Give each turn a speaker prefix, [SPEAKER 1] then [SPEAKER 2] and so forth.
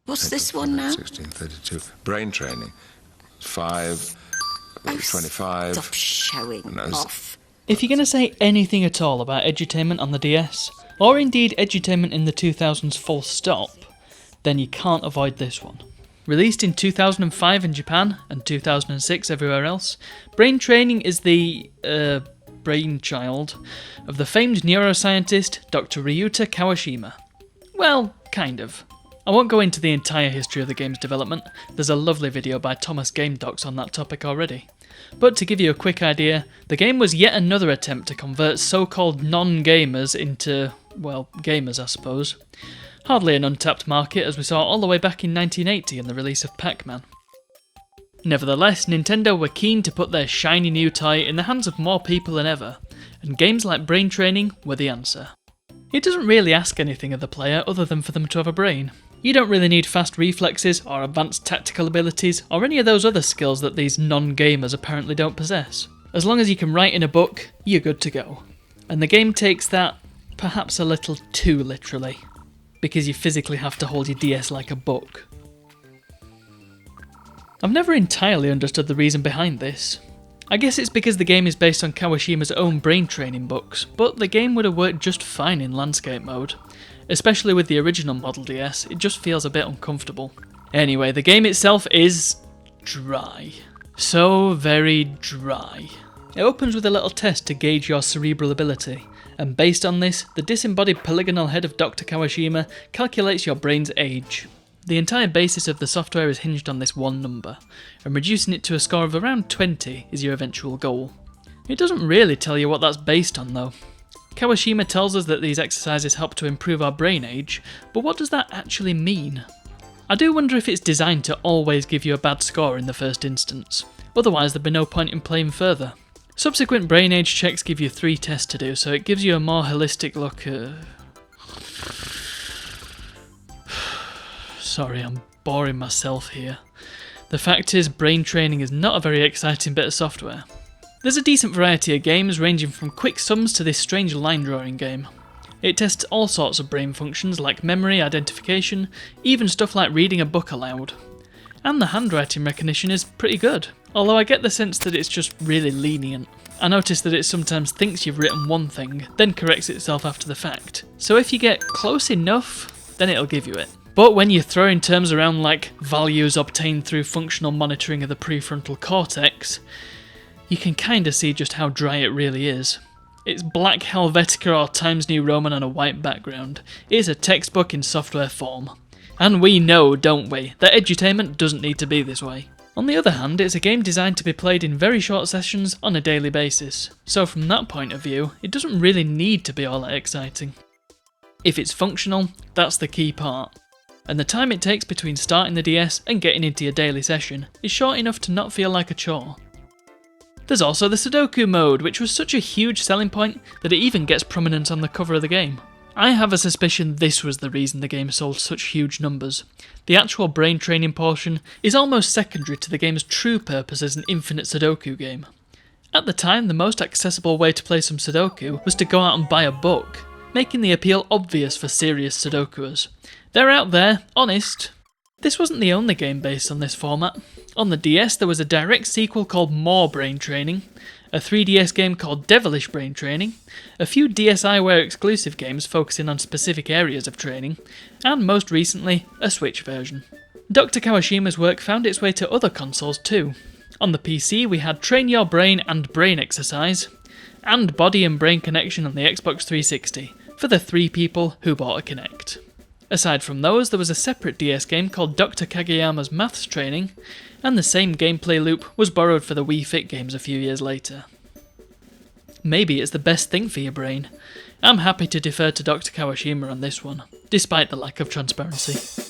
[SPEAKER 1] What's this one now?
[SPEAKER 2] 16, 32. Brain training. 5, 25.
[SPEAKER 1] Stop showing off.
[SPEAKER 3] If you're going to say anything at all about edutainment on the DS, or indeed edutainment in the 2000s full stop, then you can't avoid this one. Released in 2005 in Japan and 2006 everywhere else, Brain Training is the brainchild of the famed neuroscientist Dr. Ryuta Kawashima. Well, kind of. I won't go into the entire history of the game's development, there's a lovely video by Thomas Game Docs on that topic already. But to give you a quick idea, the game was yet another attempt to convert so-called non-gamers into, well, gamers I suppose. Hardly an untapped market as we saw all the way back in 1980 in the release of Pac-Man. Nevertheless, Nintendo were keen to put their shiny new toy in the hands of more people than ever, and games like Brain Training were the answer. It doesn't really ask anything of the player other than for them to have a brain. You don't really need fast reflexes or advanced tactical abilities or any of those other skills that these non-gamers apparently don't possess. As long as you can write in a book, you're good to go. And the game takes that perhaps a little too literally, because you physically have to hold your DS like a book. I've never entirely understood the reason behind this. I guess it's because the game is based on Kawashima's own brain training books, but the game would have worked just fine in landscape mode. Especially with the original Model DS, it just feels a bit uncomfortable. Anyway, the game itself is dry. So very dry. It opens with a little test to gauge your cerebral ability, and based on this, the disembodied polygonal head of Dr. Kawashima calculates your brain's age. The entire basis of the software is hinged on this one number, and reducing it to a score of around 20 is your eventual goal. It doesn't really tell you what that's based on though. Kawashima tells us that these exercises help to improve our brain age, but what does that actually mean? I do wonder if it's designed to always give you a bad score in the first instance, otherwise there'd be no point in playing further. Subsequent brain age checks give you 3 tests to do, so it gives you a more holistic look at... Sorry, I'm boring myself here. The fact is, brain training is not a very exciting bit of software. There's a decent variety of games ranging from quick sums to this strange line drawing game. It tests all sorts of brain functions like memory, identification, even stuff like reading a book aloud. And the handwriting recognition is pretty good, although I get the sense that it's just really lenient. I notice that it sometimes thinks you've written one thing, then corrects itself after the fact. So if you get close enough, then it'll give you it. But when you throw in terms around like values obtained through functional monitoring of the prefrontal cortex, you can kinda see just how dry it really is. It's Black Helvetica or Times New Roman on a white background. It's a textbook in software form. And we know, don't we, that edutainment doesn't need to be this way. On the other hand, it's a game designed to be played in very short sessions on a daily basis, so from that point of view, it doesn't really need to be all that exciting. If it's functional, that's the key part. And the time it takes between starting the DS and getting into your daily session is short enough to not feel like a chore. There's also the Sudoku mode, which was such a huge selling point that it even gets prominence on the cover of the game. I have a suspicion this was the reason the game sold such huge numbers. The actual brain training portion is almost secondary to the game's true purpose as an infinite Sudoku game. At the time, the most accessible way to play some Sudoku was to go out and buy a book, making the appeal obvious for serious Sudokuers. They're out there, honest. This wasn't the only game based on this format. On the DS there was a direct sequel called More Brain Training, a 3DS game called Devilish Brain Training, a few DSiWare exclusive games focusing on specific areas of training, and most recently, a Switch version. Dr. Kawashima's work found its way to other consoles too. On the PC we had Train Your Brain and Brain Exercise, and Body and Brain Connection on the Xbox 360, for the 3 people who bought a Kinect. Aside from those, there was a separate DS game called Dr. Kageyama's Maths Training, and the same gameplay loop was borrowed for the Wii Fit games a few years later. Maybe it's the best thing for your brain. I'm happy to defer to Dr. Kawashima on this one, despite the lack of transparency.